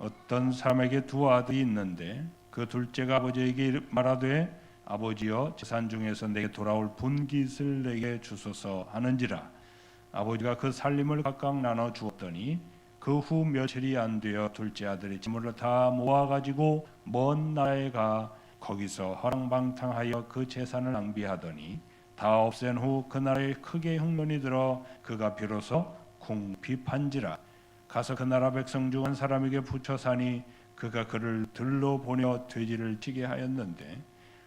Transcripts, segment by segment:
어떤 사람에게 두 아들이 있는데 그 둘째가 아버지에게 말하되 아버지여 재산 중에서 내게 돌아올 분깃을 내게 주소서 하는지라. 아버지가 그 살림을 각각 나눠 주었더니 그 후 며칠이 안 되어 둘째 아들이 재물을 다 모아 가지고 먼 나라에 가 거기서 허랑방탕하여 그 재산을 낭비하더니 다 없앤 후 그 나라에 크게 흉년이 들어 그가 비로소 궁핍한지라. 가서 그 나라 백성 중 한 사람에게 붙여 사니 그가 그를 들러 보내 돼지를 치게 하였는데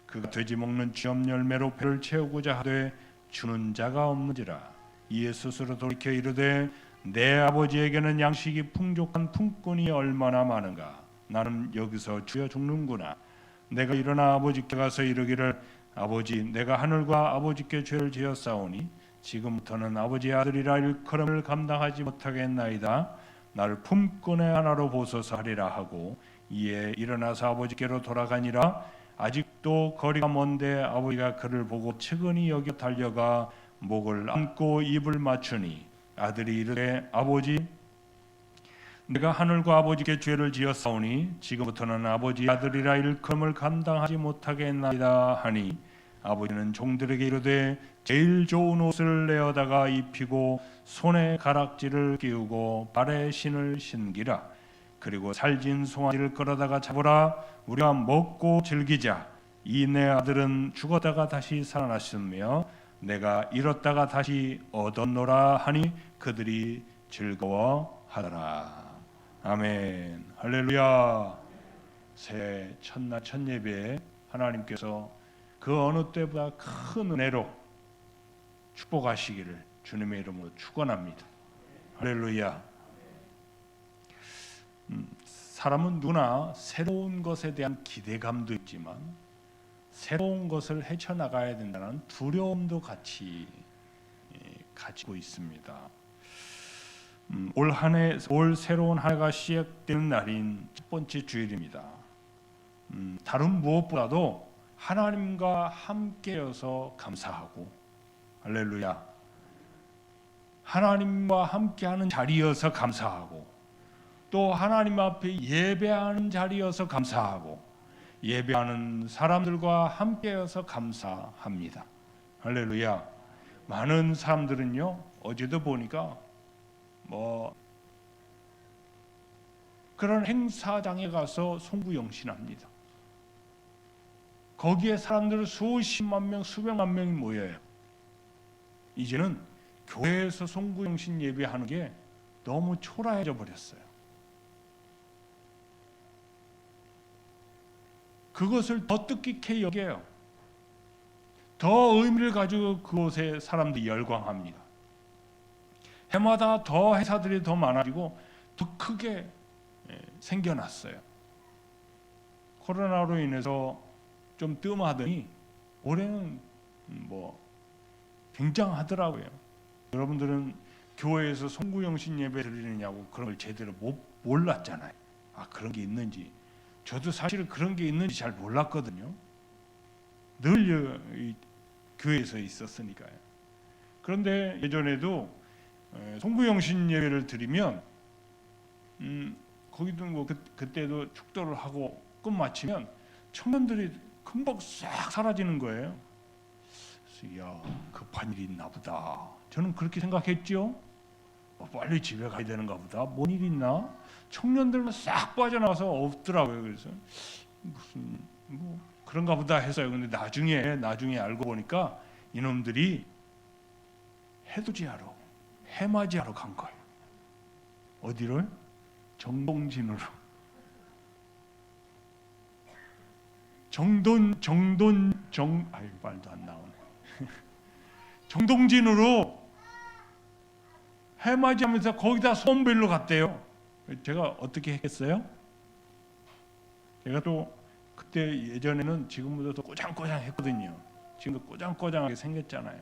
그가 돼지 먹는 쥐업 열매로 배를 채우고자 하되 주는 자가 없는지라. 이에 스스로 돌이켜 이르되 내 아버지에게는 양식이 풍족한 품꾼이 얼마나 많은가. 나는 여기서 죽어 죽는구나. 내가 일어나 아버지께 가서 이르기를 아버지 내가 하늘과 아버지께 죄를 지었사오니 지금부터는 아버지의 아들이라 일컬음을 감당하지 못하겠나이다. 나를 품꾼의 하나로 보소서 하리라 하고 이에 일어나서 아버지께로 돌아가니라. 아직도 거리가 먼데 아버지가 그를 보고 측은히 여겨 달려가 목을 안고 입을 맞추니 아들이 이르되 아버지 내가 하늘과 아버지께 죄를 지었사오니 지금부터는 아버지 아들이라 일컬음을 감당하지 못하겠나이다 하니 아버지는 종들에게 이르되 제일 좋은 옷을 내어다가 입히고 손에 가락지를 끼우고 발에 신을 신기라. 그리고 살진 송아지를 끌어다가 잡으라. 우리가 먹고 즐기자. 이 내 아들은 죽었다가 다시 살아났으며 내가 잃었다가 다시 얻었노라 하니 그들이 즐거워하더라. 아멘. 할렐루야. 새해 첫날 첫 예배에 하나님께서 그 어느 때보다 큰 은혜로 축복하시기를 주님의 이름으로 축원합니다. 할렐루야. 사람은 누구나 새로운 것에 대한 기대감도 있지만 새로운 것을 헤쳐나가야 된다는 두려움도 같이 가지고 있습니다. 올 새로운 한 해가 시작되는 날인 첫 번째 주일입니다. 다른 무엇보다도 하나님과 함께여서 감사하고 할렐루야. 하나님과 함께하는 자리여서 감사하고 또 하나님 앞에 예배하는 자리여서 감사하고 예배하는 사람들과 함께여서 감사합니다. 할렐루야. 많은 사람들은요 어제도 보니까 그런 행사장에 가서 송구영신합니다. 거기에 사람들 수십만 명, 수백만 명이 모여요. 이제는 교회에서 송구영신 예배하는 게 너무 초라해져 버렸어요. 그것을 더 뜻깊게 여겨요. 더 의미를 가지고 그곳에 사람들이 열광합니다. 해마다 더 행사들이 더 많아지고 더 크게 생겨났어요. 코로나로 인해서 좀 뜸하더니 올해는 굉장하더라고요. 여러분들은 교회에서 송구영신 예배 드리느냐고 그런 걸 제대로 몰랐잖아요. 그런 게 있는지. 저도 사실 그런 게 있는지 잘 몰랐거든요. 늘 교회에서 있었으니까요. 그런데 예전에도 송구영신 예배를 드리면 거기도 그때도 축도를 하고 끝마치면 청년들이 금방 싹 사라지는 거예요. 그래서 야 급한 일이 있나 보다. 저는 그렇게 생각했죠. 빨리 집에 가야 되는가 보다. 뭔 일 있나? 청년들만 싹 빠져나와서 없더라고요. 그래서 무슨 그런가 보다 했어요. 근데 나중에 알고 보니까 이놈들이 해돋이하러 해맞이하러 간 거예요. 어디를? 정동진으로. 말도 안 나오네. 정동진으로 해맞이하면서 거기다 소원별로 갔대요. 제가 어떻게 했겠어요? 제가 또 그때 예전에는 지금보다 더 꼬장꼬장했거든요. 지금도 꼬장꼬장하게 생겼잖아요.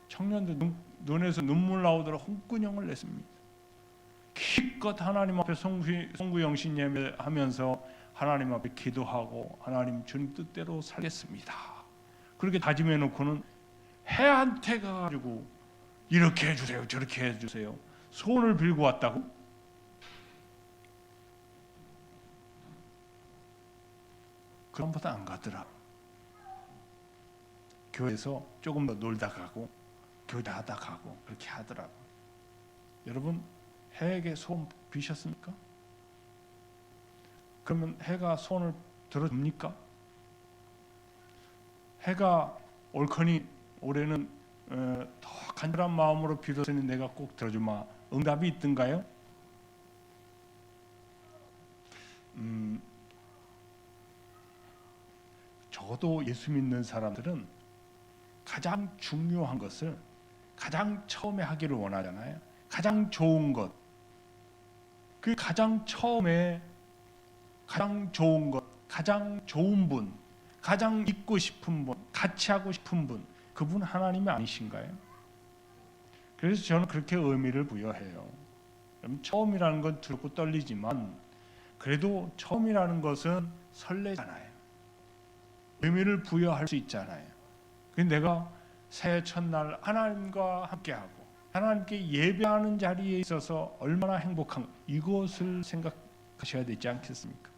청년들 눈에서 눈물 나오도록 홍군형을 냈습니다. 기껏 하나님 앞에 송구영신 예배하면서 하나님 앞에 기도하고 하나님 주님 뜻대로 살겠습니다. 그렇게 다짐해 놓고는 해한테 가가지고 이렇게 해주세요 저렇게 해주세요 소원을 빌고 왔다고? 그럼보다 안 가더라. 교회에서 조금 더 놀다 가고 교대하다 가고 그렇게 하더라고. 여러분 해에게 소원 비셨습니까? 그러면 해가 소원을 들어줍니까? 해가 옳거니 올해는 더 간절한 마음으로 빌었으니 내가 꼭 들어주마. 응답이 있던가요? 적어도 예수 믿는 사람들은 가장 중요한 것을 가장 처음에 하기를 원하잖아요. 가장 좋은 것, 그 가장 처음에 가장 좋은 것, 가장 좋은 분, 가장 있고 싶은 분, 같이 하고 싶은 분, 그분 하나님이 아니신가요? 그래서 저는 그렇게 의미를 부여해요. 처음이라는 건 두렵고 떨리지만 그래도 처음이라는 것은 설레잖아요. 의미를 부여할 수 있잖아요. 그래서 내가 새해 첫날 하나님과 함께하고 하나님께 예배하는 자리에 있어서 얼마나 행복한 이것을 생각하셔야 되지 않겠습니까?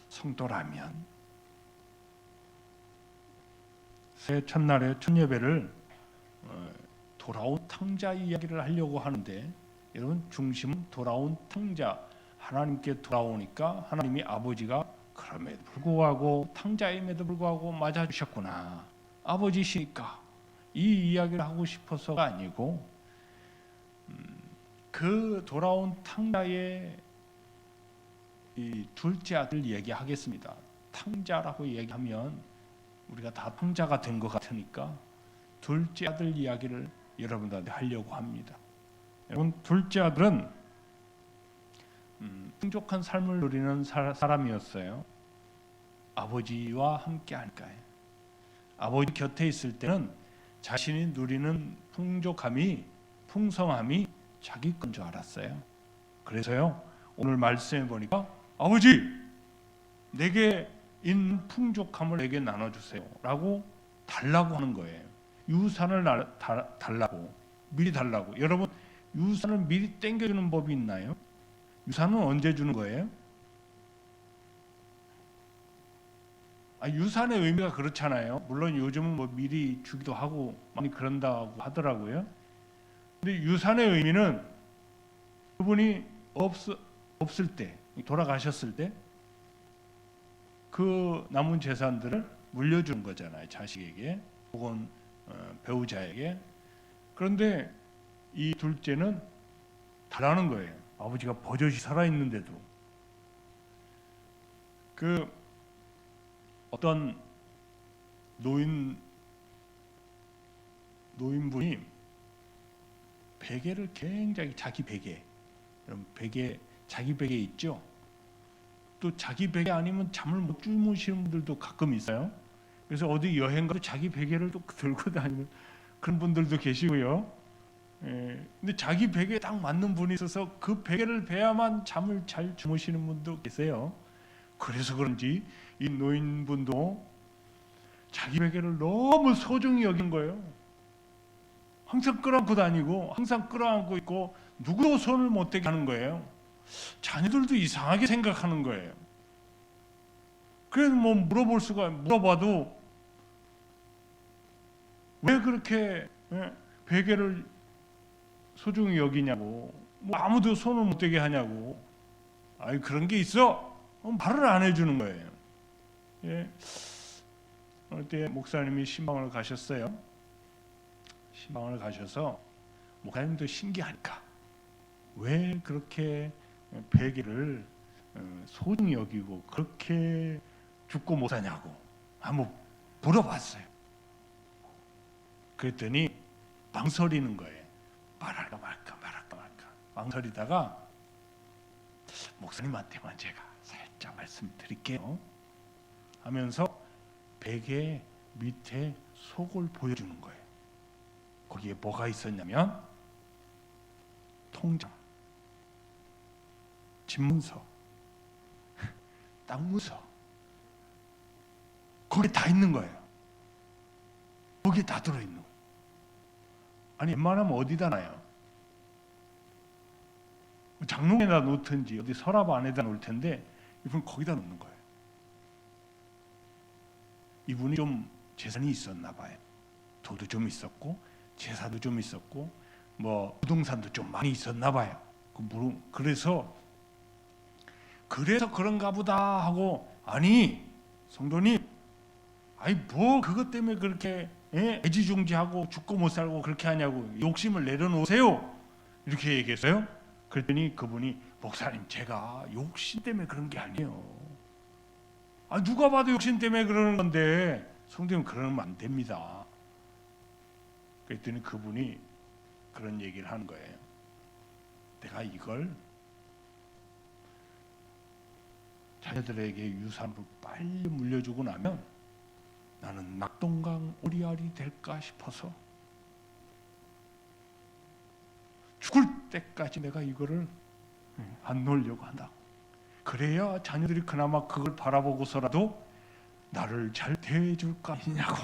성도라면 새해 첫날에 첫 예배를 돌아온 탕자 이야기를 하려고 하는데 여러분 중심은 돌아온 탕자, 하나님께 돌아오니까 하나님이 아버지가 그럼에도 불구하고 탕자임에도 불구하고 맞아주셨구나. 아버지시니까 이 이야기를 하고 싶어서가 아니고 그 돌아온 탕자의 이 둘째 아들 얘기하겠습니다. 탕자라고 얘기하면 우리가 다 탕자가 된 것 같으니까 둘째 아들 이야기를 여러분들한테 하려고 합니다. 여러분 둘째 아들은 풍족한 삶을 누리는 사람이었어요. 아버지와 함께 하니까요. 아버지 곁에 있을 때는 자신이 누리는 풍족함이 풍성함이 자기 건 줄 알았어요. 그래서요 오늘 말씀해 보니까 아버지 내게 있는 풍족함을 내게 나눠주세요 라고 달라고 하는 거예요. 유산을 달라고 미리 달라고. 여러분 유산을 미리 땡겨주는 법이 있나요? 유산은 언제 주는 거예요? 유산의 의미가 그렇잖아요. 물론 요즘은 뭐 미리 주기도 하고 많이 그런다고 하더라고요. 근데 유산의 의미는 그분이 없을 때, 돌아가셨을 때 그 남은 재산들을 물려주는 거잖아요. 자식에게 혹은 배우자에게. 그런데 이 둘째는 달라는 거예요. 아버지가 버젓이 살아있는데도. 그 어떤 노인분이 베개를 굉장히 자기 베개, 자기 베개 있죠. 또 자기 베개 아니면 잠을 못 주무시는 분들도 가끔 있어요. 그래서 어디 여행 가도 자기 베개를 또 들고 다니는 그런 분들도 계시고요. 근데 자기 베개에 딱 맞는 분이 있어서 그 베개를 베야만 잠을 잘 주무시는 분도 계세요. 그래서 그런지 이 노인분도 자기 베개를 너무 소중히 여긴 거예요. 항상 끌어안고 다니고 항상 끌어안고 있고 누구도 손을 못 대게 하는 거예요. 자녀들도 이상하게 생각하는 거예요. 그래서 뭐 물어봐도 왜 그렇게 베개를 소중히 여기냐고, 뭐 아무도 손을 못 대게 하냐고. 그런 게 있어? 말을 안 해주는 거예요. 어느 때 목사님이 신방을 가셨어요. 신방을 가셔서 목사님도 신기하니까 왜 그렇게 베개를 소중히 여기고 그렇게 죽고 못 사냐고 한번 물어봤어요. 그랬더니 망설이는 거예요. 말할까 말까 망설이다가 목사님한테만 제가 살짝 말씀드릴게요 하면서 베개 밑에 속을 보여주는 거예요. 거기에 뭐가 있었냐면 통장, 집문서, 땅문서, 거기 다 있는 거예요. 거기에 다 들어있는 거예요. 웬만하면 어디다 놔요? 장롱에다 놓든지 어디 서랍 안에다 놓을 텐데 이분 거기다 놓는 거예요. 이분이 좀 재산이 있었나 봐요. 도도 좀 있었고 제사도 좀 있었고 뭐 부동산도 좀 많이 있었나 봐요. 그래서 그런가 보다 하고, 아니 성도님, 아니 뭐 그것 때문에 그렇게 애지중지하고 죽고 못 살고 그렇게 하냐고, 욕심을 내려놓으세요, 이렇게 얘기했어요. 그랬더니 그분이, 목사님 제가 욕심 때문에 그런 게 아니에요. 아, 누가 봐도 욕심 때문에 그러는 건데 성도님 그러면 안 됩니다. 그랬더니 그분이 그런 얘기를 하는 거예요. 내가 이걸 자녀들에게 유산으로 빨리 물려주고 나면 나는 낙동강 오리알이 될까 싶어서 죽을 때까지 내가 이거를 안 놓으려고 한다. 그래야 자녀들이 그나마 그걸 바라보고서라도 나를 잘 대해줄 거 아니냐고.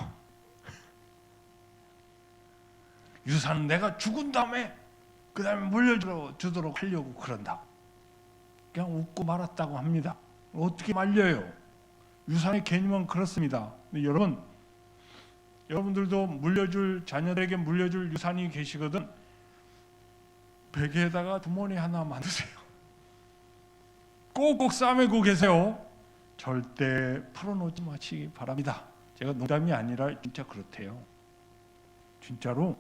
유산은 내가 죽은 다음에 그 다음에 물려주도록 하려고 그런다. 그냥 웃고 말았다고 합니다. 어떻게 말려요? 유산의 개념은 그렇습니다. 근데 여러분들도 물려줄, 자녀들에게 물려줄 유산이 계시거든 베개에다가 주머니 하나 만드세요. 꼭꼭 싸매고 계세요. 절대 풀어놓지 마시기 바랍니다. 제가 농담이 아니라 진짜 그렇대요. 진짜로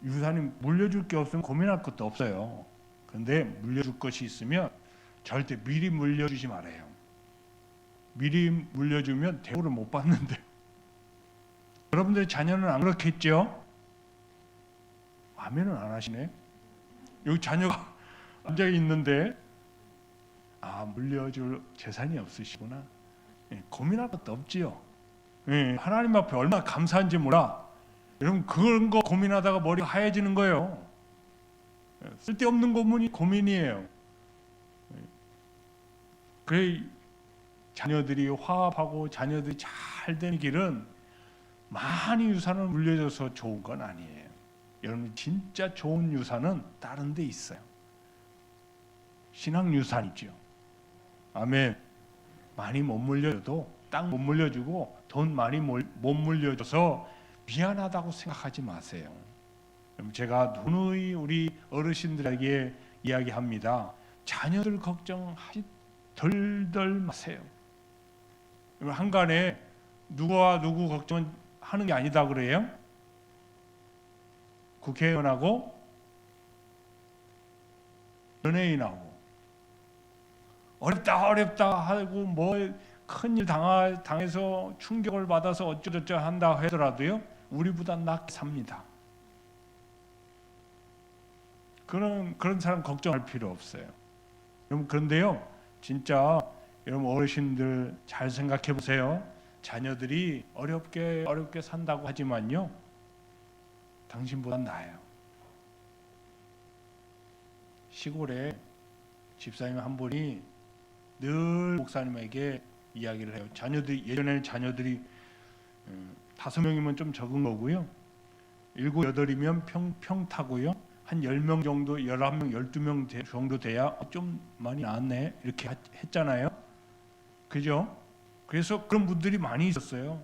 유산이 물려줄 게 없으면 고민할 것도 없어요. 그런데 물려줄 것이 있으면 절대 미리 물려주지 말아요. 미리 물려주면 대우를 못 받는데. 여러분들의 자녀는 안 그렇겠죠? 아멘은 안 하시네. 여기 자녀가 앉아 있는데 물려줄 재산이 없으시구나. 고민할 것도 없지요. 하나님 앞에 얼마나 감사한지 몰라. 여러분 그런 거 고민하다가 머리가 하얘지는 거예요. 쓸데없는 고민이에요. 그래, 자녀들이 화합하고 자녀들이 잘 되는 길은 많이 유산을 물려줘서 좋은 건 아니에요. 여러분 진짜 좋은 유산은 다른 데 있어요. 신앙 유산이죠. 아멘. 많이 못 물려줘도, 땅 못 물려주고 돈 많이 못 물려줘서 미안하다고 생각하지 마세요. 제가 누누이 우리 어르신들에게 이야기합니다. 자녀들 걱정하지 덜덜 마세요. 한간에 누구와 누구 걱정은 하는 게 아니다 그래요? 국회의원하고 연예인하고 어렵다 하고 뭐 큰일 당해서 충격을 받아서 어쩌저쩌 한다 하더라도요, 우리보다 낫게 삽니다. 그런 사람 걱정할 필요 없어요. 여러분, 그런데요, 진짜 여러분 어르신들 잘 생각해 보세요. 자녀들이 어렵게 산다고 하지만요, 당신보다 나아요. 시골에 집사님 한 분이 늘 목사님에게 이야기를 해요. 예전에는 자녀들이 5명이면 좀 적은 거고요, 7, 8이면 평타고요, 한 10명 정도, 11명, 12명 정도 돼야 좀 많이 나았네 이렇게 했잖아요. 그죠? 그래서 그런 분들이 많이 있었어요.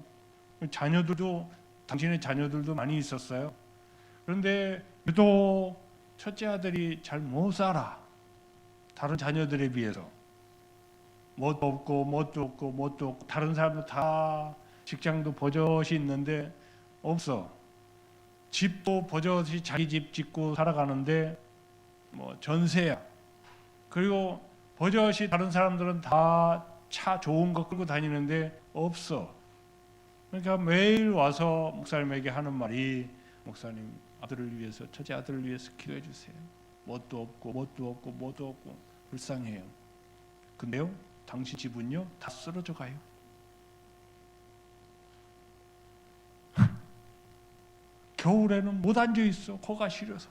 당신의 자녀들도 많이 있었어요. 그런데 유독 첫째 아들이 잘 못 살아. 다른 자녀들에 비해서 뭣도 없고 다른 사람도 다 직장도 버젓이 있는데 없어. 집도 버젓이 자기 집 짓고 살아가는데 뭐 전세야. 그리고 버젓이 다른 사람들은 다 차 좋은 거 끌고 다니는데 없어. 그러니까 매일 와서 목사님에게 하는 말이, 목사님 아들을 위해서, 첫째 아들을 위해서 기도해 주세요. 뭣도 없고 불쌍해요. 근데요, 당신 집은요 다 쓰러져 가요. 겨울에는 못 앉아 있어, 코가 시려서.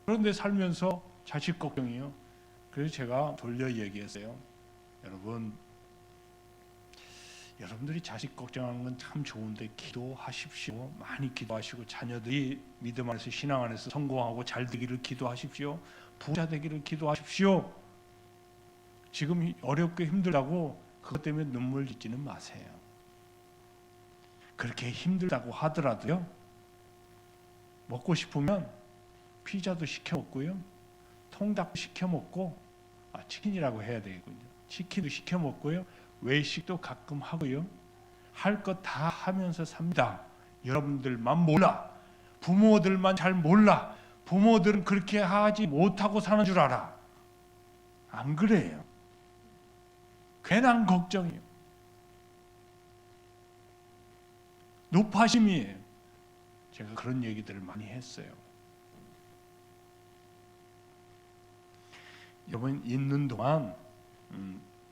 그런데 살면서 자식 걱정이요. 그래서 제가 돌려 얘기했어요. 여러분들이 자식 걱정하는 건 참 좋은데 기도하십시오. 많이 기도하시고 자녀들이 믿음 안에서, 신앙 안에서 성공하고 잘 되기를 기도하십시오. 부자 되기를 기도하십시오. 지금 어렵게 힘들다고 그것 때문에 눈물 짓지는 마세요. 그렇게 힘들다고 하더라도요, 먹고 싶으면 피자도 시켜 먹고요, 통닭도 시켜 먹고, 치킨이라고 해야 되겠군요. 치킨도 시켜 먹고요, 외식도 가끔 하고요, 할 것 다 하면서 삽니다. 여러분들만 몰라. 부모들만 잘 몰라. 부모들은 그렇게 하지 못하고 사는 줄 알아. 안 그래요. 괜한 걱정이에요. 노파심이에요. 제가 그런 얘기들을 많이 했어요. 여러분 있는 동안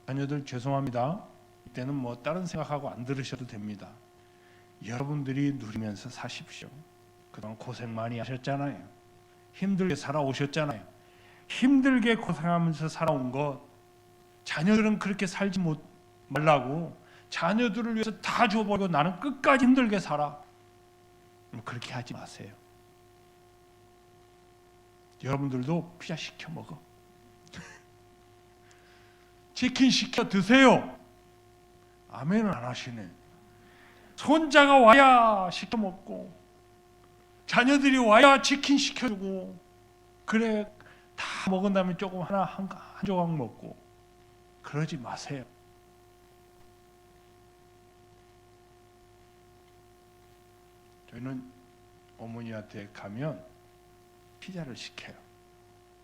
자녀들 죄송합니다. 이때는 뭐 다른 생각하고 안 들으셔도 됩니다. 여러분들이 누리면서 사십시오. 그동안 고생 많이 하셨잖아요. 힘들게 살아오셨잖아요. 힘들게 고생하면서 살아온 것, 자녀들은 그렇게 살지 말라고 자녀들을 위해서 다 줘버리고 나는 끝까지 힘들게 살아. 그렇게 하지 마세요. 여러분들도 피자 시켜 먹어. 치킨 시켜 드세요. 아멘은 안 하시네. 손자가 와야 시켜 먹고, 자녀들이 와야 치킨 시켜주고, 그래 다 먹은 다음에 조금 한 조각 먹고. 그러지 마세요. 저희는 어머니한테 가면 피자를 시켜요.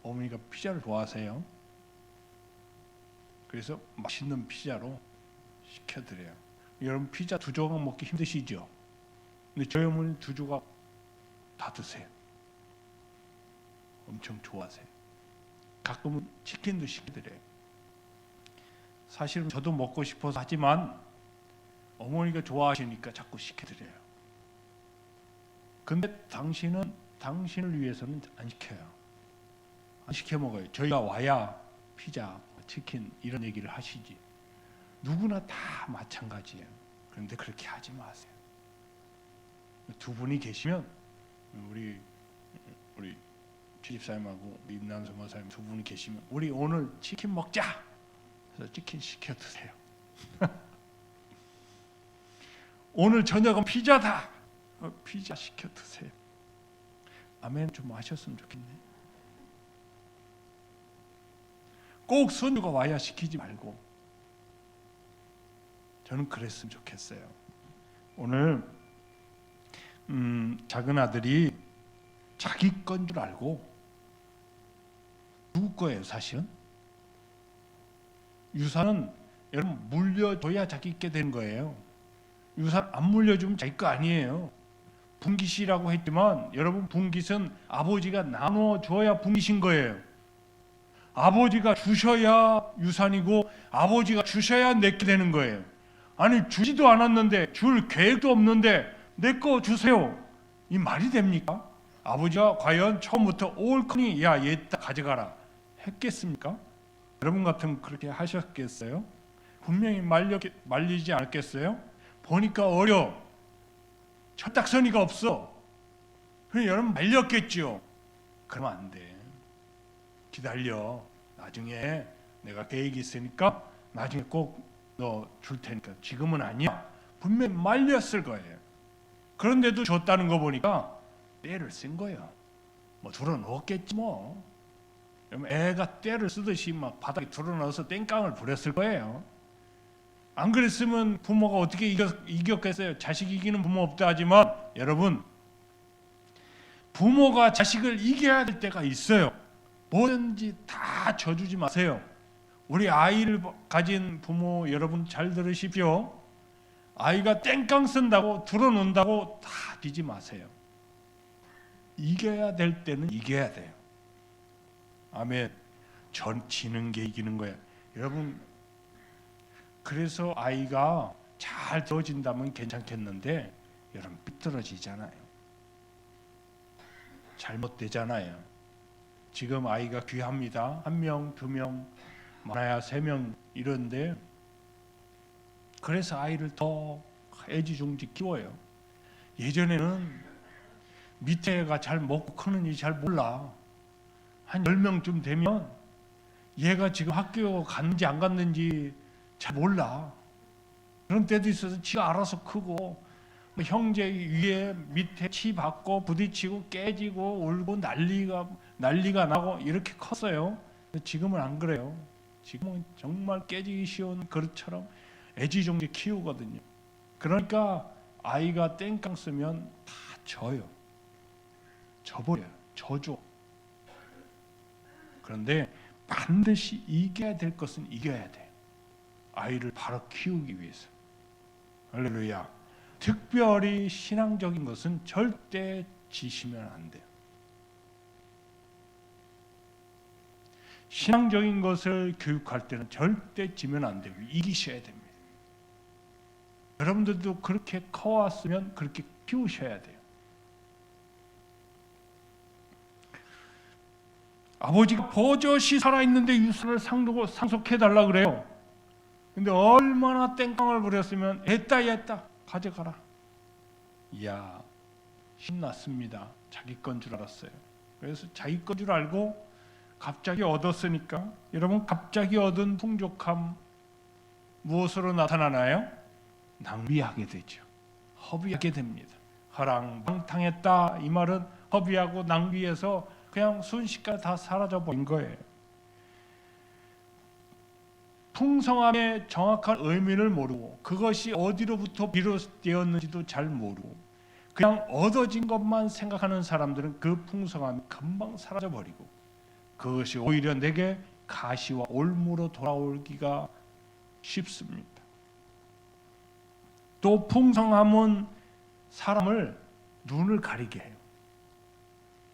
어머니가 피자를 좋아하세요. 그래서 맛있는 피자로 시켜드려요. 여러분 피자 2조각 먹기 힘드시죠? 근데 저희 어머니 2조각 다 드세요. 엄청 좋아하세요. 가끔은 치킨도 시켜드려요. 사실은 저도 먹고 싶어서 하지만 어머니가 좋아하시니까 자꾸 시켜드려요. 근데 당신은 당신을 위해서는 안 시켜요. 안 시켜 먹어요. 저희가 와야 피자, 치킨 이런 얘기를 하시지. 누구나 다 마찬가지예요. 그런데 그렇게 하지 마세요. 두 분이 계시면 우리 주집사님하고 임남선 목사님 두 분이 계시면 우리 오늘 치킨 먹자. 그래서 치킨 시켜 드세요. 오늘 저녁은 피자다. 피자 시켜 드세요. 아멘 좀 하셨으면 좋겠네. 꼭 손주가 와야 시키지 말고. 저는 그랬으면 좋겠어요. 오늘 작은 아들이 자기 건 줄 알고, 누구 거예요 사실은? 유산은 여러분 물려줘야 자기 게 되는 거예요. 유산 안 물려주면 자기 거 아니에요. 분깃이라고 했지만 여러분 분깃은 아버지가 나눠줘야 분깃인 거예요. 아버지가 주셔야 유산이고 아버지가 주셔야 내게 되는 거예요. 아니 주지도 않았는데 줄 계획도 없는데 내 거 주세요. 이 말이 됩니까? 아버지가 과연 처음부터 올커니 야 얘 딱 가져가라 했겠습니까? 여러분 같으면 그렇게 하셨겠어요? 분명히 말리지 않았겠어요? 보니까 어려. 철딱서니가 없어. 그럼 여러분 말렸겠죠. 그러면 안 돼. 기다려. 나중에 내가 계획이 있으니까 나중에 꼭 너 줄 테니까 지금은 아니야. 분명히 말렸을 거예요. 그런데도 줬다는 거 보니까 때를 쓴 거예요. 뭐 들어 넣었겠지 뭐. 애가 때를 쓰듯이 막 바닥에 들어 넣어서 땡깡을 부렸을 거예요. 안 그랬으면 부모가 어떻게 이겼겠어요? 자식 이기는 부모 없다 하지만 여러분 부모가 자식을 이겨야 될 때가 있어요. 뭐든지 다 져주지 마세요. 우리 아이를 가진 부모 여러분 잘 들으십시오. 아이가 땡깡 쓴다고 들어놓는다고 다 뒤지 마세요. 이겨야 될 때는 이겨야 돼요. 아멘. 지는 게 이기는 거예요. 여러분 그래서 아이가 잘 들어진다면 괜찮겠는데 여러분 삐뚤어지잖아요. 잘못되잖아요. 지금 아이가 귀합니다. 1명, 2명, 많아야 3명 이런데 그래서 아이를 더 애지중지 키워요. 예전에는 밑에 애가 잘 먹고 크는지 잘 몰라. 한 10명쯤 되면 얘가 지금 학교 갔는지 안 갔는지 잘 몰라. 그런 때도 있어서 지가 알아서 크고 뭐 형제 위에 밑에 치받고 부딪히고 깨지고 울고 난리가 나고 이렇게 컸어요. 지금은 안 그래요. 지금은 정말 깨지기 쉬운 그릇처럼 애지중지 키우거든요. 그러니까 아이가 땡깡 쓰면 다 져요. 져버려요. 져줘. 그런데 반드시 이겨야 될 것은 이겨야 돼요. 아이를 바로 키우기 위해서. 할렐루야. 특별히 신앙적인 것은 절대 지시면 안 돼요. 신앙적인 것을 교육할 때는 절대 지면 안 되고 이기셔야 됩니다. 여러분들도 그렇게 커왔으면 그렇게 키우셔야 돼요. 아버지가 버젓이 살아있는데 유산을 상속해달라 그래요. 근데 얼마나 땡깡을 부렸으면 했다 가져가라. 이야, 신났습니다. 자기 건 줄 알았어요. 그래서 자기 건 줄 알고 갑자기 얻었으니까, 여러분 갑자기 얻은 풍족함 무엇으로 나타나나요? 낭비하게 되죠. 허비하게 됩니다. 허랑방탕했다 이 말은 허비하고 낭비해서 그냥 순식간에 다 사라져버린 거예요. 풍성함의 정확한 의미를 모르고 그것이 어디로부터 비롯되었는지도 잘 모르고 그냥 얻어진 것만 생각하는 사람들은 그 풍성함이 금방 사라져버리고 그것이 오히려 내게 가시와 올무로 돌아오기가 쉽습니다. 또 풍성함은 사람을 눈을 가리게 해요.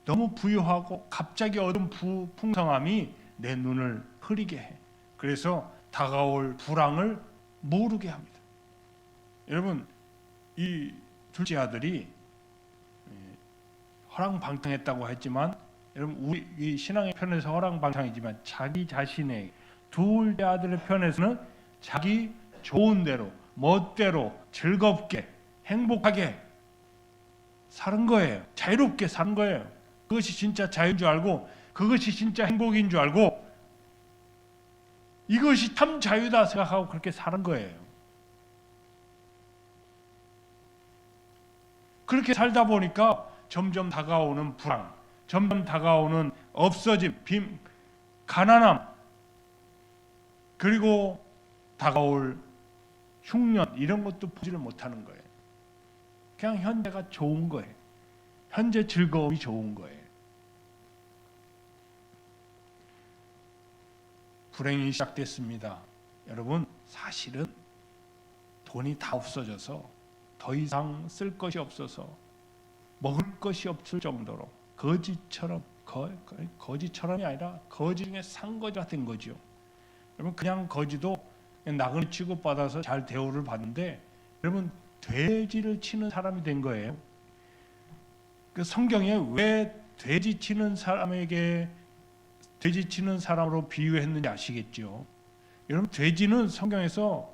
너무 부유하고 갑자기 얻은 풍성함이 내 눈을 흐리게 해. 그래서 다가올 불황을 모르게 합니다. 여러분, 이 둘째 아들이 허랑방탕했다고 했지만, 여러분 우리 이 신앙의 편에서 허랑방탕이지만 자기 자신의 둘째 아들의 편에서는 자기 좋은 대로 멋대로 즐겁게 행복하게 사는 거예요. 자유롭게 사는 거예요. 그것이 진짜 자유인 줄 알고 그것이 진짜 행복인 줄 알고 이것이 참 자유다 생각하고 그렇게 사는 거예요. 그렇게 살다 보니까 점점 다가오는 불황, 점점 다가오는 없어짐, 가난함, 그리고 다가올 흉년 이런 것도 보지를 못하는 거예요. 그냥 현재가 좋은 거예요. 현재 즐거움이 좋은 거예요. 불행이 시작됐습니다. 여러분, 사실은 돈이 다 없어져서 더 이상 쓸 것이 없어서 먹을 것이 없을 정도로 거지처럼이 아니라 거지 중에 산거지가 된 거죠. 여러분, 그냥 거지도 나그네 취급받아서 잘 대우를 받는데 여러분 돼지를 치는 사람이 된 거예요. 그 성경에 왜 돼지 치는 사람으로 비유했는지 아시겠죠? 여러분, 돼지는 성경에서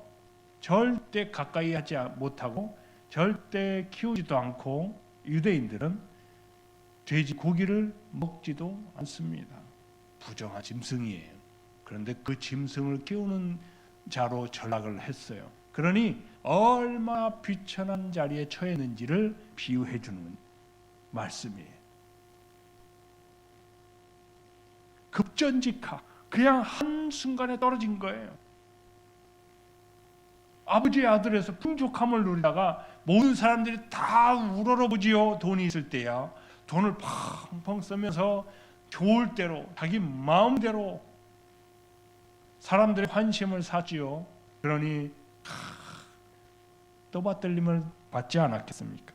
절대 가까이 하지 못하고 절대 키우지도 않고 유대인들은 돼지 고기를 먹지도 않습니다. 부정한 짐승이에요. 그런데 그 짐승을 키우는 자로 전락을 했어요. 그러니 얼마나 비천한 자리에 처했는지를 비유해 주는 말씀이에요. 급전직하, 그냥 한순간에 떨어진 거예요. 아버지의 아들에서 풍족함을 누리다가 모든 사람들이 다 우러러보지요. 돈이 있을 때야. 돈을 펑펑 쓰면서 좋을 대로 자기 마음대로 사람들의 관심을 사지요. 그러니 떠받들림을 받지 않았겠습니까?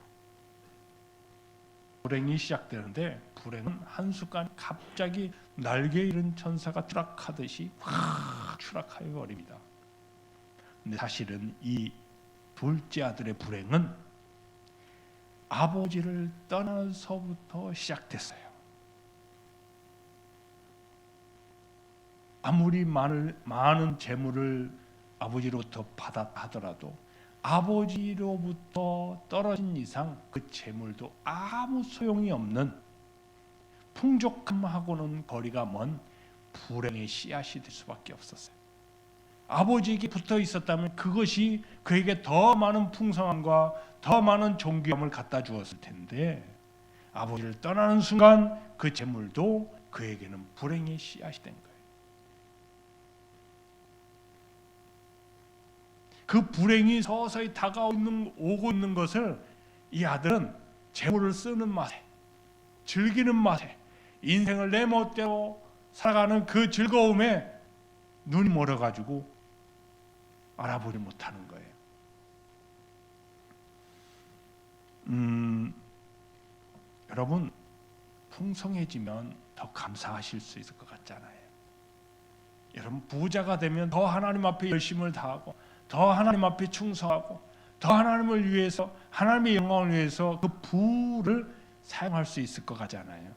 불행이 시작되는데 불행은 한순간 갑자기 날개 잃은 천사가 추락하듯이 확 추락하여 버립니다. 근데 사실은 이 둘째 아들의 불행은 아버지를 떠나서부터 시작됐어요. 아무리 많은 재물을 아버지로부터 받았다 하더라도 아버지로부터 떨어진 이상 그 재물도 아무 소용이 없는 풍족함하고는 거리가 먼 불행의 씨앗이 될 수밖에 없었어요. 아버지에게 붙어 있었다면 그것이 그에게 더 많은 풍성함과 더 많은 존귀함을 갖다 주었을 텐데, 아버지를 떠나는 순간 그 재물도 그에게는 불행의 씨앗이 된 거예요. 그 불행이 서서히 오고 있는 것을 이 아들은 재물을 쓰는 맛에, 즐기는 맛에, 인생을 내 멋대로 살아가는 그 즐거움에 눈이 멀어가지고 알아보지 못하는 거예요. 여러분, 풍성해지면 더 감사하실 수 있을 것 같잖아요. 여러분, 부자가 되면 더 하나님 앞에 열심을 다하고, 더 하나님 앞에 충성하고, 더 하나님을 위해서, 하나님의 영광을 위해서 그 부를 사용할 수 있을 것 같잖아요.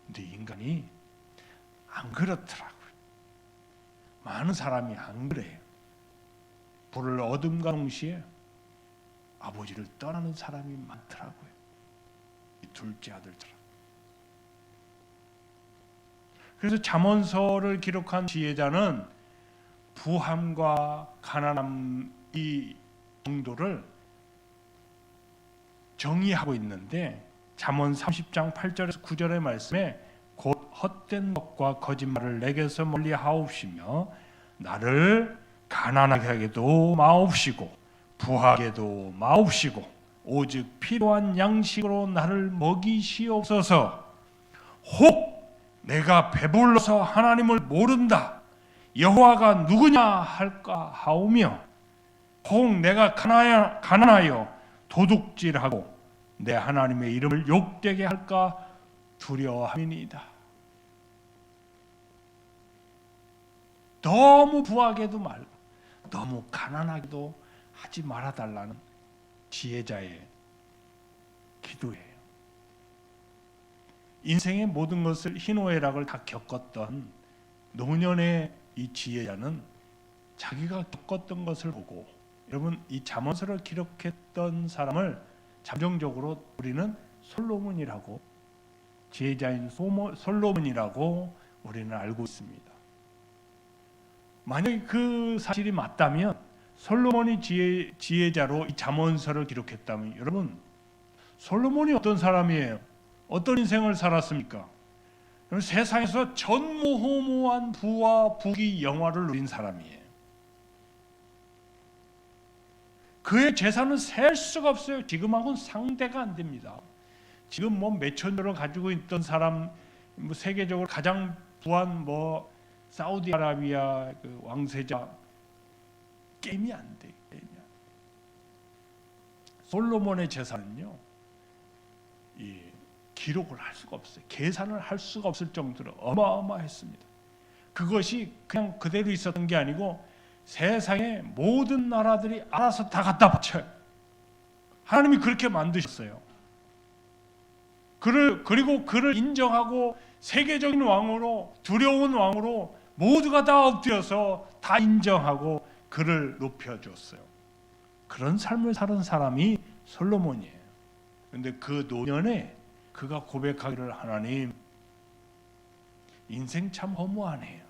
근데 인간이 안 그렇더라고요. 많은 사람이 안 그래요. 부를 얻음과 동시에 아버지를 떠나는 사람이 많더라고요. 이 둘째 아들처럼. 그래서 잠언서를 기록한 지혜자는 부함과 가난함 이 정도를 정의하고 있는데, 잠언 30장 8절에서 9절의 말씀에 곧 헛된 것과 거짓말을 내게서 멀리 하옵시며 나를 가난하게 하게도 마옵시고 부하게도 마옵시고 오직 필요한 양식으로 나를 먹이시옵소서. 혹 내가 배불러서 하나님을 모른다, 여호와가 누구냐 할까 하오며, 혹 내가 가난하여 도둑질하고 내 하나님의 이름을 욕되게 할까 두려워함이니이다. 너무 부하게도 말고 너무 가난하게도 하지 말아달라는 지혜자의 기도예요. 인생의 모든 것을 희노애락을 다 겪었던 노년의 이 지혜자는 자기가 겪었던 것을 보고, 여러분, 이 잠언서를 기록했던 사람을 잠정적으로 우리는 솔로몬이라고, 지혜자인 솔로몬이라고 우리는 알고 있습니다. 만약에 그 사실이 맞다면, 솔로몬이 지혜자로 이 잠언서를 기록했다면, 여러분, 솔로몬이 어떤 사람이에요? 어떤 인생을 살았습니까? 세상에서 전무후무한 부와 부귀 영화를 누린 사람이에요. 그의 재산은 셀 수가 없어요. 지금하고는 상대가 안 됩니다. 지금 뭐 몇천 조를 가지고 있던 사람, 뭐 세계적으로 가장 부한 뭐 사우디아라비아 그 왕세자, 게임이 안 돼. 솔로몬의 재산은요, 이 기록을 할 수가 없어요. 계산을 할 수가 없을 정도로 어마어마했습니다. 그것이 그냥 그대로 있었던 게 아니고 세상의 모든 나라들이 알아서 다 바쳐요. 하나님이 그렇게 만드셨어요. 그리고 그를 인정하고 세계적인 왕으로, 두려운 왕으로 모두가 다 엎드려서 다 인정하고 그를 높여줬어요. 그런 삶을 사는 사람이 솔로몬이에요. 그런데 그 노년에 그가 고백하기를, 하나님, 인생 참 허무하네요.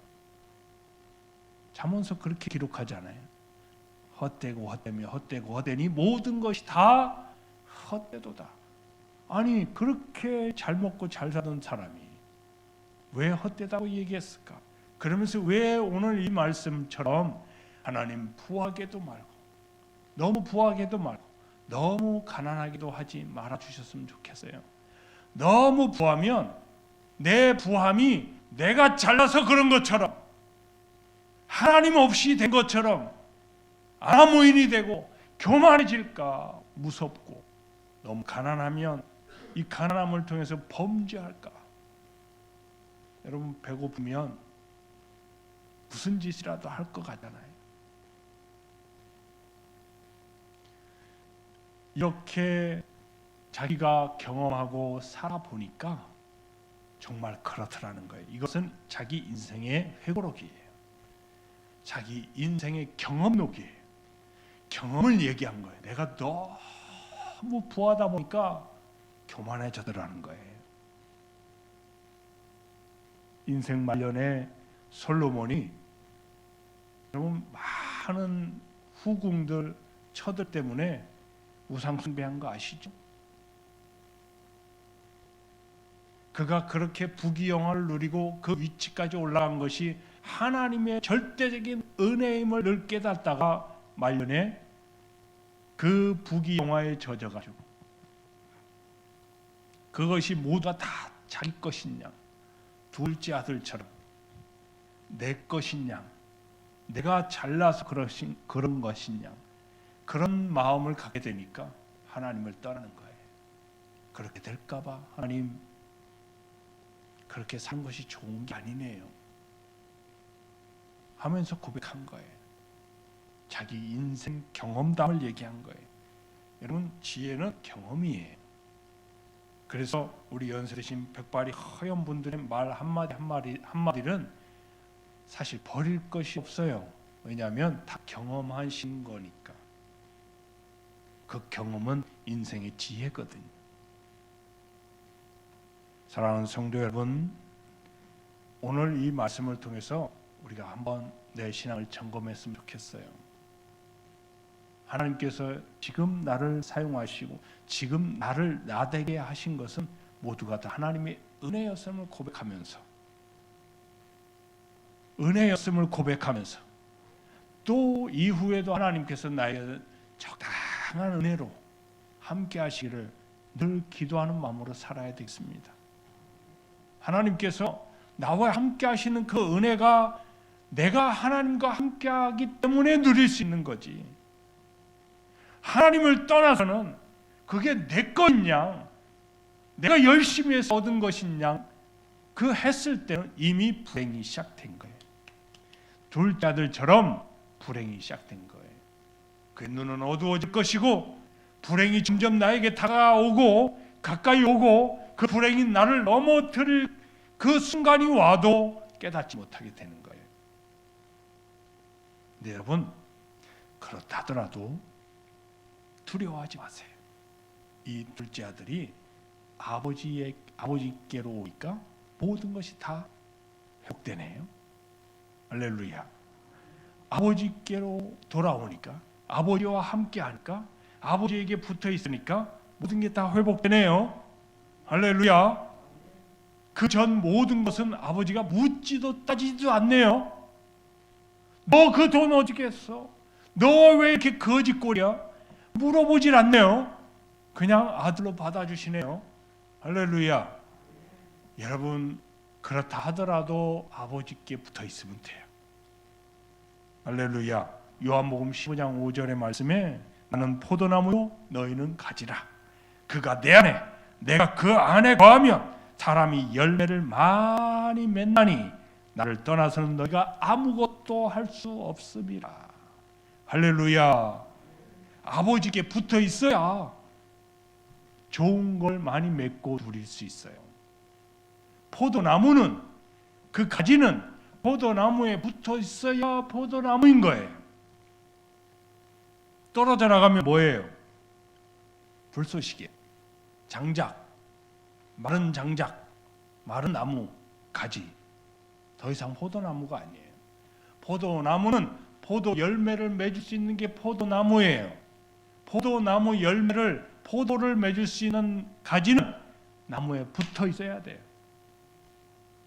잠언서 그렇게 기록하잖아요. 헛되고 헛되며 헛되고 헛되니 모든 것이 다 헛되도다. 아니, 그렇게 잘 먹고 잘 사던 사람이 왜 헛되다고 얘기했을까? 그러면서 왜 오늘 이 말씀처럼 하나님 부하게도 말고, 너무 부하게도 말고 너무 가난하기도 하지 말아 주셨으면 좋겠어요. 너무 부하면 내 부함이 내가 잘나서 그런 것처럼, 하나님 없이 된 것처럼 아무인이 되고 교만해질까 무섭고, 너무 가난하면 이 가난함을 통해서 범죄할까. 여러분, 배고프면 무슨 짓이라도 할 것 같잖아요. 이렇게 자기가 경험하고 살아보니까 정말 그렇더라는 거예요. 이것은 자기 인생의 회고록이에요. 자기 인생의 경험록이에요. 경험을 얘기한 거예요. 내가 너무 부하다 보니까 교만해져더라는 거예요. 인생 말년에 솔로몬이 여러분, 많은 후궁들, 처들 때문에 우상 숭배한 거 아시죠? 그가 그렇게 부귀영화를 누리고 그 위치까지 올라간 것이 하나님의 절대적인 은혜임을 늘 깨닫다가 말년에 그 부귀영화에 젖어가지고 그것이 모두가 다 자기 것인 양, 둘째 아들처럼 내 것인 양, 내가 잘나서 그런 것인 양, 그런 마음을 갖게 되니까 하나님을 떠나는 거예요. 그렇게 될까봐 하나님, 그렇게 산 것이 좋은 게 아니네요 하면서 고백한 거예요. 자기 인생 경험담을 얘기한 거예요. 여러분, 지혜는 경험이에요. 그래서 우리 연세 드신 백발이 허연 분들의 말 한마디는 사실 버릴 것이 없어요. 왜냐하면 다 경험하신 거니까. 그 경험은 인생의 지혜거든요. 사랑하는 성도 여러분, 오늘 이 말씀을 통해서 우리가 한번 내 신앙을 점검했으면 좋겠어요. 하나님께서 지금 나를 사용하시고 지금 나를 나되게 하신 것은 모두가 다 하나님의 은혜였음을 고백하면서 또 이후에도 하나님께서 나의 적당한 은혜로 함께 하시기를 늘 기도하는 마음으로 살아야 되겠습니다. 하나님께서 나와 함께 하시는 그 은혜가 내가 하나님과 함께 하기 때문에 누릴 수 있는 거지. 하나님을 떠나서는 그게 내 것인 양, 내가 열심히 해서 얻은 것인 양, 그 했을 때는 이미 불행이 시작된 거예요. 둘째 아들처럼 불행이 시작된 거예요. 그의 눈은 어두워질 것이고 불행이 점점 나에게 다가오고 가까이 오고 그 불행이 나를 넘어뜨릴 그 순간이 와도 깨닫지 못하게 되는 거예요. 네, 여러분, 그렇다 하더라도 두려워하지 마세요. 이 둘째 아들이 아버지께로 오니까 모든 것이 다 회복되네요. 할렐루야. 아버지께로 돌아오니까, 아버지와 함께 하니까, 아버지에게 붙어 있으니까 모든 게 다 회복되네요. 할렐루야. 그 전 모든 것은 아버지가 묻지도 따지지도 않네요. 너 그 돈 어떻게 했어? 너 왜 이렇게 거짓골이야? 물어보질 않네요. 그냥 아들로 받아주시네요. 할렐루야. 여러분, 그렇다 하더라도 아버지께 붙어 있으면 돼요. 할렐루야. 요한복음 15장 5절의 말씀에 나는 포도나무요 너희는 가지라. 그가 내 안에 내가 그 안에 거하면 사람이 열매를 많이 맺나니 나를 떠나서는 너희가 아무것도 할 수 없음이라. 할렐루야. 아버지께 붙어 있어야 좋은 걸 많이 맺고 누릴 수 있어요. 포도나무는, 그 가지는 포도나무에 붙어 있어야 포도나무인 거예요. 떨어져 나가면 뭐예요? 불쏘시개, 장작, 마른 장작, 마른 나무, 가지. 더 이상 포도나무가 아니에요. 포도나무는 포도 열매를 맺을 수 있는 게 포도나무예요. 포도나무 열매를, 포도를 맺을 수 있는 가지는 나무에 붙어 있어야 돼요.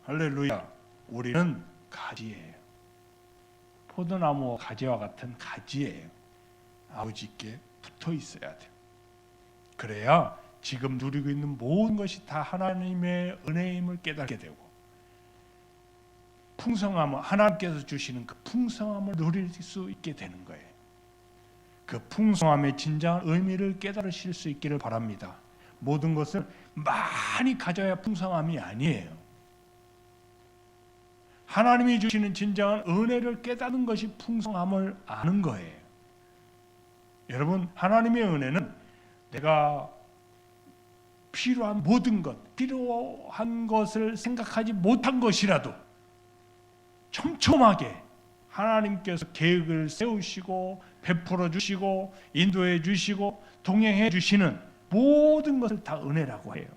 할렐루야. 우리는 가지예요. 포도나무와 가지와 같은 가지예요. 아버지께 붙어 있어야 돼요. 그래야 지금 누리고 있는 모든 것이 다 하나님의 은혜임을 깨닫게 되고, 풍성함을, 하나님께서 주시는 그 풍성함을 누릴 수 있게 되는 거예요. 그 풍성함의 진정한 의미를 깨달으실 수 있기를 바랍니다. 모든 것을 많이 가져야 풍성함이 아니에요. 하나님이 주시는 진정한 은혜를 깨닫는 것이 풍성함을 아는 거예요. 여러분, 하나님의 은혜는 내가 필요한 모든 것, 필요한 것을 생각하지 못한 것이라도 촘촘하게 하나님께서 계획을 세우시고 베풀어 주시고 인도해 주시고 동행해 주시는 모든 것을 다 은혜라고 해요.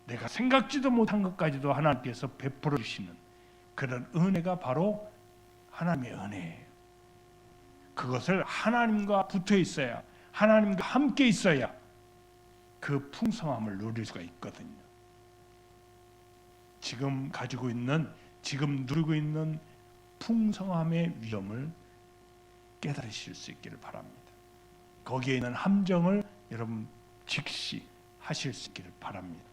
내가 생각지도 못한 것까지도 하나님께서 베풀어 주시는 그런 은혜가 바로 하나님의 은혜예요. 그것을 하나님과 붙어 있어야, 하나님과 함께 있어야 그 풍성함을 누릴 수가 있거든요. 지금 가지고 있는, 지금 누리고 있는 풍성함의 위험을 깨달으실 수 있기를 바랍니다. 거기에 있는 함정을 여러분 직시 하실 수 있기를 바랍니다.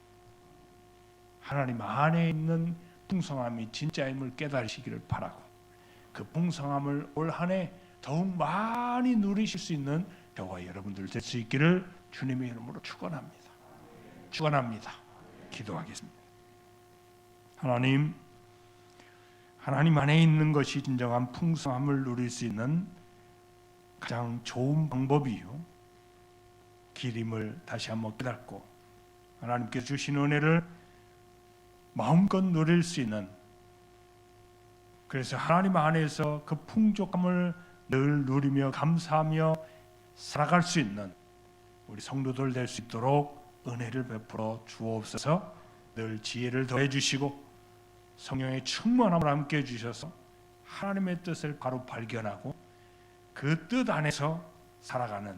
하나님 안에 있는 풍성함이 진짜임을 깨달으시기를 바라고, 그 풍성함을 올 한 해 더욱 많이 누리실 수 있는 저와 여러분들 될 수 있기를 주님의 이름으로 축원합니다. 축원합니다. 기도하겠습니다. 하나님 안에 있는 것이 진정한 풍성함을 누릴 수 있는 가장 좋은 방법이요, 길임을 다시 한번 깨닫고 하나님께서 주신 은혜를 마음껏 누릴 수 있는, 그래서 하나님 안에서 그 풍족함을 늘 누리며 감사하며 살아갈 수 있는 우리 성도들 될 수 있도록 은혜를 베풀어 주옵소서. 늘 지혜를 더해 주시고 성령의 충만함을 함께 해주셔서 하나님의 뜻을 바로 발견하고 그 뜻 안에서 살아가는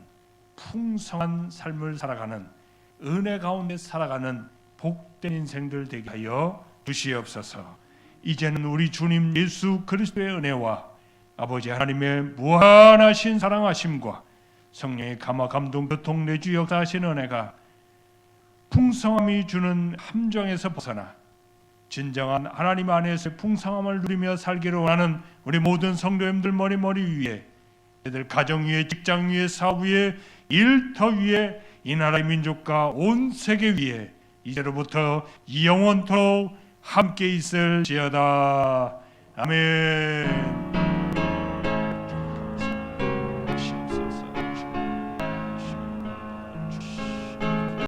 풍성한 삶을 살아가는, 은혜 가운데 살아가는 복된 인생들 되게 하여 주시옵소서. 이제는 우리 주님 예수 그리스도의 은혜와 아버지 하나님의 무한하신 사랑하심과 성령의 감화 감동 교통 내주 역사하신 은혜가 풍성함이 주는 함정에서 벗어나 진정한 하나님 안에서의 풍성함을 누리며 살기를 원하는 우리 모든 성도님들 머리 위에, 애들 가정 위에, 직장 위에, 사업 위에, 일터 위에, 이 나라의 민족과 온 세계 위에 이제로부터 영원토록 함께 있을지어다. 아멘.